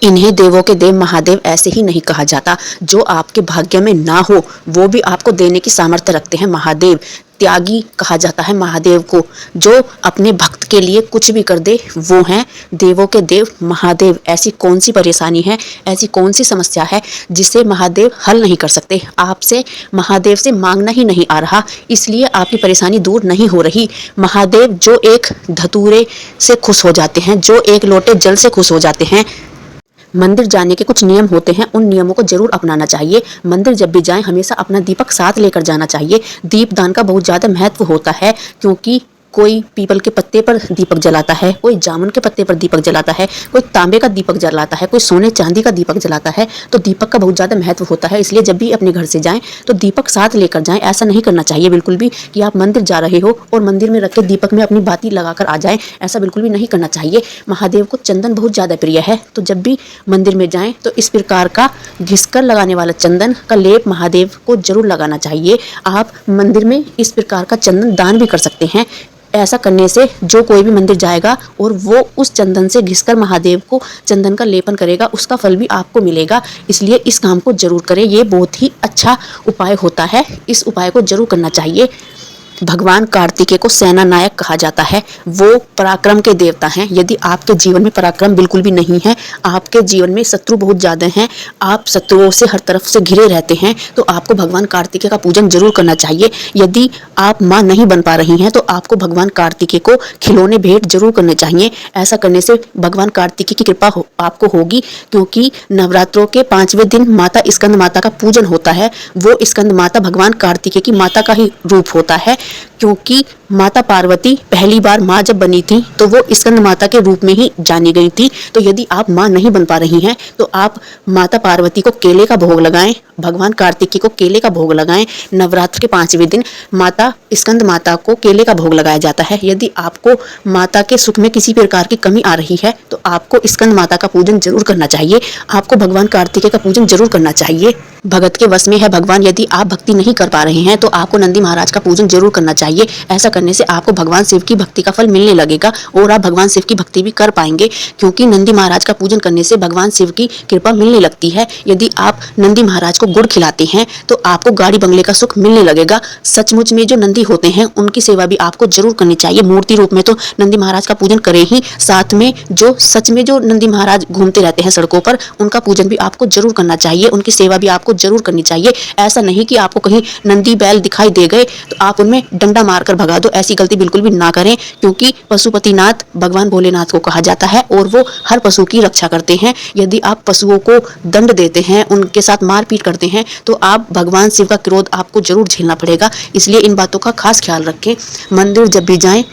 इन्हें देवों के देव महादेव ऐसे ही नहीं कहा जाता। जो आपके भाग्य में ना हो वो भी आपको देने की सामर्थ्य रखते हैं महादेव। त्यागी कहा जाता है महादेव को। जो अपने भक्त के लिए कुछ भी कर दे वो हैं देवों के देव महादेव। ऐसी कौन सी परेशानी है, ऐसी कौन सी समस्या है जिसे महादेव हल नहीं कर सकते। आपसे महादेव से मांगना ही नहीं आ रहा, इसलिए आपकी परेशानी दूर नहीं हो रही। महादेव जो एक धतूरे से खुश हो जाते हैं, जो एक लोटे जल से खुश हो जाते हैं। मंदिर जाने के कुछ नियम होते हैं, उन नियमों को जरूर अपनाना चाहिए। मंदिर जब भी जाएं हमेशा अपना दीपक साथ लेकर जाना चाहिए। दीपदान का बहुत ज़्यादा महत्व होता है, क्योंकि कोई पीपल के पत्ते पर दीपक जलाता है, कोई जामुन के पत्ते पर दीपक जलाता है, कोई तांबे का दीपक जलाता है, कोई सोने चांदी का दीपक जलाता है। तो दीपक का बहुत ज़्यादा महत्व होता है, इसलिए जब भी अपने घर से जाएं तो दीपक साथ लेकर जाएं। ऐसा नहीं करना चाहिए बिल्कुल भी कि आप मंदिर जा रहे हो और मंदिर में रख के दीपक में अपनी बाती लगाकर आ जाएं। ऐसा बिल्कुल भी नहीं करना चाहिए। महादेव को चंदन बहुत ज़्यादा प्रिय है, तो जब भी मंदिर में जाएं तो इस प्रकार का घिसकर लगाने वाला चंदन का लेप महादेव को जरूर लगाना चाहिए। आप मंदिर में इस प्रकार का चंदन दान भी कर सकते हैं। ऐसा करने से जो कोई भी मंदिर जाएगा और वो उस चंदन से घिसकर महादेव को चंदन का लेपन करेगा, उसका फल भी आपको मिलेगा। इसलिए इस काम को जरूर करें, ये बहुत ही अच्छा उपाय होता है। इस उपाय को जरूर करना चाहिए। भगवान कार्तिकेय को सेना नायक कहा जाता है, वो पराक्रम के देवता हैं। यदि आपके जीवन में पराक्रम बिल्कुल भी नहीं है, आपके जीवन में शत्रु बहुत ज़्यादा हैं, आप शत्रुओं से हर तरफ से घिरे रहते हैं, तो आपको भगवान कार्तिकेय का पूजन जरूर करना चाहिए। यदि आप माँ नहीं बन पा रही हैं तो आपको भगवान कार्तिकेय को खिलौने भेंट जरूर करने चाहिए। ऐसा करने से भगवान कार्तिकेय की कृपा आपको होगी, क्योंकि नवरात्रों के 5वें दिन माता स्कंद माता का पूजन होता है। वो स्कंद माता भगवान कार्तिकेय की माता का ही रूप होता है, क्योंकि माता पार्वती पहली बार माँ जब बनी थी तो वो स्कंद माता के रूप में ही जानी गई थी। तो यदि आप माँ नहीं बन पा रही हैं तो आप माता पार्वती को केले का भोग लगाएं, भगवान कार्तिकेय को केले का भोग लगाएं। नवरात्र के 5वें दिन माता स्कंद माता को केले का भोग लगाया जाता है। यदि आपको माता के सुख में किसी प्रकार की कमी आ रही है तो आपको स्कंद माता का पूजन जरूर करना चाहिए। आपको भगवान कार्तिकेय का पूजन जरूर करना चाहिए। भगत के वश में है भगवान। यदि आप भक्ति नहीं कर पा रहे हैं तो आपको नंदी महाराज का पूजन जरूर करना चाहिए। ऐसा करने से आपको भगवान शिव की भक्ति का फल मिलने लगेगा और आप भगवान शिव की भक्ति भी कर पाएंगे, क्योंकि नंदी महाराज का पूजन करने से भगवान शिव की कृपा मिलने लगती है। यदि आप नंदी महाराज को गुड़ खिलाते हैं तो आपको गाड़ी बंगले का सुख मिलने लगेगा। सचमुच में जो नंदी होते हैं उनकी सेवा भी आपको जरूर करनी चाहिए। मूर्ति रूप में तो नंदी महाराज का पूजन करें ही, साथ में जो सच में जो नंदी महाराज घूमते रहते हैं सड़कों पर, उनका पूजन भी आपको जरूर करना चाहिए। उनकी सेवा भी आपको जरूर करनी चाहिए। ऐसा नहीं कि आपको कहीं नंदी बैल दिखाई दे गए तो आप उनमें डंडा मारकर भगा दो। ऐसी गलती बिल्कुल भी ना करें, क्योंकि पशुपतिनाथ भगवान भोलेनाथ को कहा जाता है और वो हर पशु की रक्षा करते हैं। यदि आप पशुओं को दंड देते हैं, उनके साथ मारपीट करते हैं, तो आप भगवान शिव का क्रोध आपको जरूर झेलना पड़ेगा। इसलिए इन बातों का खास ख्याल रखें। मंदिर जब भी जाएं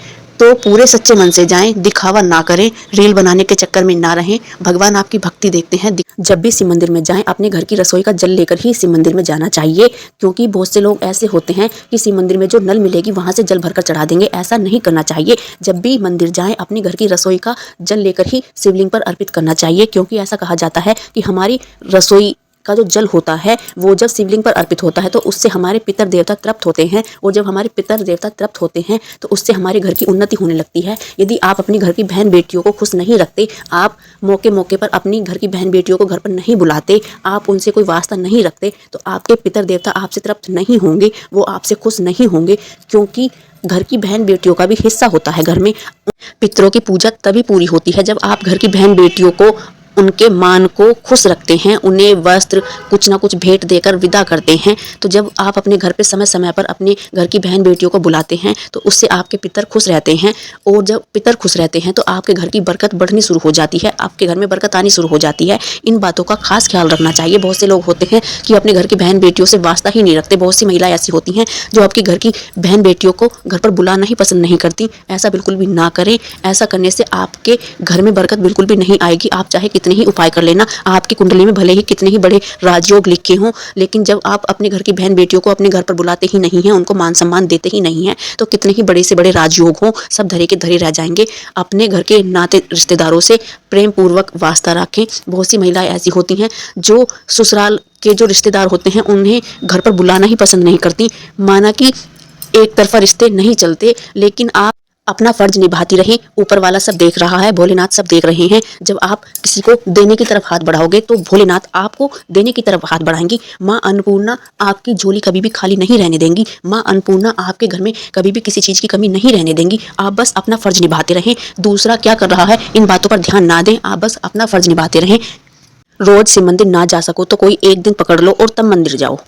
तो पूरे सच्चे मन से जाएं, दिखावा ना करें, रील बनाने के चक्कर में ना रहें। भगवान आपकी भक्ति देखते हैं। जब भी शिव मंदिर में जाएं अपने घर की रसोई का जल लेकर ही शिव मंदिर में जाना चाहिए, क्योंकि बहुत से लोग ऐसे होते हैं कि शिव मंदिर में जो नल मिलेगी वहां से जल भरकर चढ़ा देंगे। ऐसा नहीं करना चाहिए। जब भी मंदिर जाएं अपने घर की रसोई का जल लेकर ही शिवलिंग पर अर्पित करना चाहिए, क्योंकि ऐसा कहा जाता है कि हमारी रसोई का जो जल होता है वो जब शिवलिंग पर अर्पित होता है तो उससे हमारे पितर देवता तृप्त होते हैं, और जब हमारे पितर देवता तृप्त होते हैं तो उससे हमारे घर की उन्नति होने लगती है। यदि आप अपनी घर की बहन बेटियों को खुश नहीं रखते, आप मौके मौके पर अपनी घर की बहन बेटियों को घर पर नहीं बुलाते, आप उनसे कोई वास्ता नहीं रखते, तो आपके पितर देवता आपसे तृप्त नहीं होंगे, वो आपसे खुश नहीं होंगे। क्योंकि घर की बहन बेटियों का भी हिस्सा होता है घर में। पितरों की पूजा तभी पूरी होती है जब आप घर की बहन बेटियों को, उनके मान को खुश रखते हैं, उन्हें वस्त्र कुछ ना कुछ भेंट देकर विदा करते हैं। तो जब आप अपने घर पे समय समय पर अपने घर की बहन बेटियों को बुलाते हैं तो उससे आपके पितर खुश रहते हैं, और जब पितर खुश रहते हैं तो आपके घर की बरकत बढ़नी शुरू हो जाती है, आपके घर में बरकत आनी शुरू हो जाती है। इन बातों का खास ख्याल रखना चाहिए। बहुत से लोग होते हैं कि अपने घर की बहन बेटियों से वास्ता ही नहीं रखते। बहुत सी महिलाएं ऐसी होती हैं जो आपके घर की बहन बेटियों को घर पर बुलाना ही पसंद नहीं करती। ऐसा बिल्कुल भी ना करें। ऐसा करने से आपके घर में बरकत बिल्कुल भी नहीं आएगी। आप चाहे कितने ही उपाय कर लेना, आपकी कुंडली में भले ही कितने ही बड़े राजयोग लिखे हों, लेकिन जब आप अपने घर की बहन बेटियों को अपने घर पर बुलाते ही नहीं हैं, उनको मान सम्मान देते ही नहीं हैं, तो कितने ही बड़े से बड़े राजयोग हों, सब धरे के धरे रह जाएंगे। अपने घर के नाते रिश्तेदारों से प्रेम पूर्वक वास्ता रखें। बहुत सी महिलाएं ऐसी होती हैं जो ससुराल के जो रिश्तेदार होते हैं उन्हें घर पर बुलाना ही पसंद नहीं करती। माना कि एक तरफा रिश्ते नहीं चलते, लेकिन आप अपना फर्ज निभाती रहें। ऊपर वाला सब देख रहा है, भोलेनाथ सब देख रहे हैं। जब आप किसी को देने की तरफ हाथ बढ़ाओगे तो भोलेनाथ आपको देने की तरफ हाथ बढ़ाएंगी। माँ अन्नपूर्णा आपकी झोली कभी भी खाली नहीं रहने देंगी। माँ अन्नपूर्णा आपके घर में कभी भी किसी चीज़ की कमी नहीं रहने देंगी। आप बस अपना फर्ज निभाते रहें। दूसरा क्या कर रहा है इन बातों पर ध्यान ना दें, आप बस अपना फर्ज निभाते रहें। रोज से मंदिर ना जा सको तो कोई एक दिन पकड़ लो और तब मंदिर जाओ।